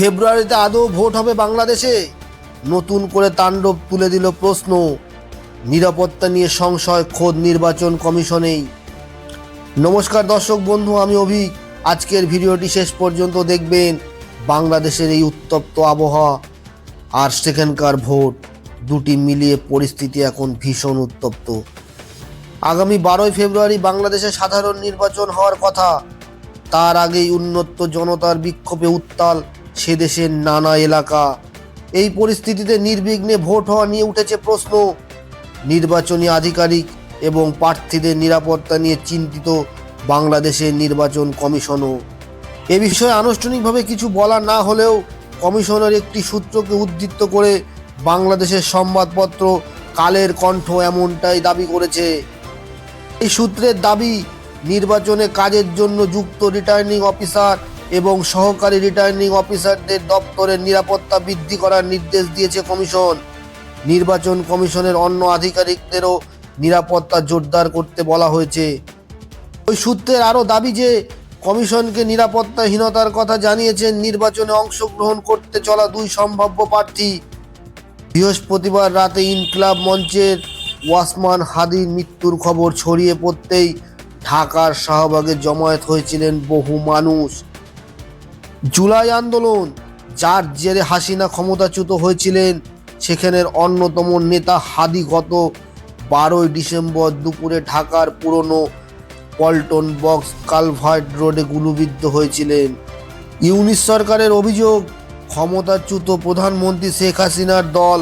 ফেব্রুয়ারিতে আদৌ ভোট হবে বাংলাদেশে? নতুন করে তাণ্ডব তুলে দিল প্রশ্ন। নিরাপত্তা নিয়ে সংশয় খোদ নির্বাচন কমিশনেই। নমস্কার দর্শক বন্ধু, আমি অভিক। আজকের ভিডিওটি শেষ পর্যন্ত দেখবেন। বাংলাদেশের এই উত্তপ্ত আবহাওয়া আর সেখানকার ভোট দুটি মিলিয়ে পরিস্থিতি এখন ভীষণ উত্তপ্ত। আগামী 12ই ফেব্রুয়ারি বাংলাদেশে সাধারণ নির্বাচন হওয়ার কথা। তার আগেই উন্নত জনতার বিক্ষোভে উত্তাল সে দেশের নানা এলাকা। এই পরিস্থিতিতে নির্বিঘ্নে ভোট হওয়া নিয়ে উঠেছে প্রশ্ন। নির্বাচনী আধিকারিক এবং প্রার্থীদের নিরাপত্তা নিয়ে চিন্তিত বাংলাদেশের নির্বাচন কমিশনও। এ বিষয়ে আনুষ্ঠানিকভাবে কিছু বলা না হলেও কমিশনের একটি সূত্রকে উদ্ধৃত করে বাংলাদেশের সংবাদপত্র কালের কণ্ঠ এমনটাই দাবি করেছে। এই সূত্রের দাবি, নির্বাচনে কাজের জন্য যুক্ত রিটার্নিং অফিসার এবং সহকারী রিটার্নিং অফিসারদের দপ্তরের নিরাপত্তা বৃদ্ধি করার নির্দেশ দিয়েছে কমিশন। নির্বাচন কমিশনের অন্য আধিকারিকদেরও নিরাপত্তা জোরদার করতে বলা হয়েছে। ওই সূত্রের আরও দাবি যে কমিশনকে নিরাপত্তাহীনতার কথা জানিয়েছেন নির্বাচনে অংশগ্রহণ করতে চলা দুই সম্ভাব্য প্রার্থী। বৃহস্পতিবার রাতে ইনকিলাব মঞ্চের ওয়াসমান হাদির মৃত্যুর খবর ছড়িয়ে পড়তেই ঢাকার শাহবাগে জমায়েত হয়েছিলেন বহু মানুষ। জুলাই আন্দোলন, যার জেরে হাসিনা ক্ষমতাচ্যুত হয়েছিলেন, সেখানের অন্যতম নেতা হাদি গত 12ই ডিসেম্বর দুপুরে ঢাকার পুরনো পল্টন বক্স কালভার্ট রোডে গুলিবিদ্ধ হয়েছিলেন। ইউনিস সরকারের অভিযোগ, ক্ষমতাচ্যুত প্রধানমন্ত্রী শেখ হাসিনার দল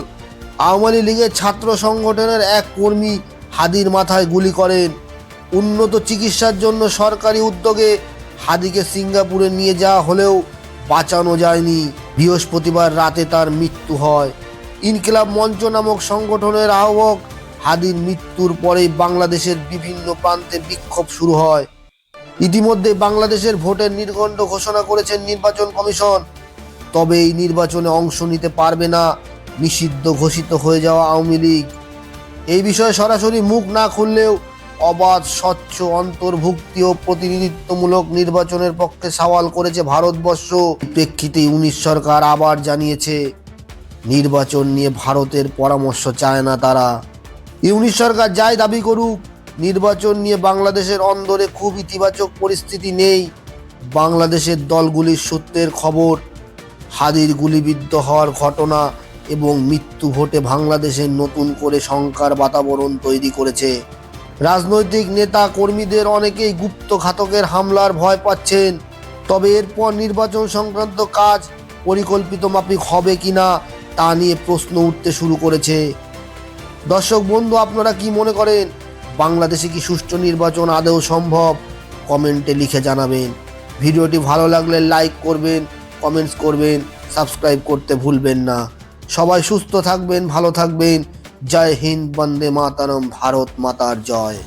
আওয়ামী লীগের ছাত্র সংগঠনের এক কর্মী হাদির মাথায় গুলি করেন। উন্নত চিকিৎসার জন্য সরকারি উদ্যোগে হাদিকে সিঙ্গাপুরে নিয়ে যাওয়া হলেও বাঁচানো যায়নি। বৃহস্পতিবার রাতে তার মৃত্যু হয়। ইনকিলাব মঞ্চ নামক সংগঠনের আহ্বায়ক হাদির মৃত্যুর পরেই বাংলাদেশের বিভিন্ন প্রান্তে বিক্ষোভ শুরু হয়। ইতিমধ্যে বাংলাদেশের ভোটের নির্ঘণ্ট ঘোষণা করেছেন নির্বাচন কমিশন। তবে এই নির্বাচনে অংশ নিতে পারবে না নিষিদ্ধ ঘোষিত হয়ে যাওয়া আওয়ামী লীগ। এই বিষয়ে সরাসরি মুখ না খুললেও অবাধ, স্বচ্ছ, অন্তর্ভুক্তি ও প্রতিনিধিত্বমূলক নির্বাচনের পক্ষে সওয়াল করেছে ভারতবর্ষ। প্রেক্ষিতে ইউনিস সরকার আবার জানিয়েছে, নির্বাচন নিয়ে ভারতের পরামর্শ চায় না তারা। ইউনিস সরকার যাই দাবি করুক, নির্বাচন নিয়ে বাংলাদেশের অন্দরে খুব ইতিবাচক পরিস্থিতি নেই। বাংলাদেশের দলগুলির সূত্রের খবর, হাদির গুলিবিদ্ধ হওয়ার ঘটনা এবং মৃত্যু ভোটে বাংলাদেশের নতুন করে শঙ্কার বাতাবরণ তৈরি করেছে। রাজনৈতিক নেতা কর্মীদের অনেকেই গুপ্ত ঘাতকের হামলার ভয় পাচ্ছেন। তবে এরপর নির্বাচন সংক্রান্ত কাজ পরিকল্পিত মাফিক হবে কিনা তা নিয়ে প্রশ্ন উঠতে শুরু করেছে। দর্শক বন্ধু, আপনারা কি মনে করেন, বাংলাদেশে কি সুষ্ঠু নির্বাচন আদৌ সম্ভব? কমেন্টে লিখে জানাবেন। ভিডিওটি ভালো লাগলে লাইক করবেন, কমেন্টস করবেন, সাবস্ক্রাইব করতে ভুলবেন না। সবাই সুস্থ থাকবেন, ভালো থাকবেন। জয় হিন্দ, বন্দে মাতরম, ভারত মাতার জয়।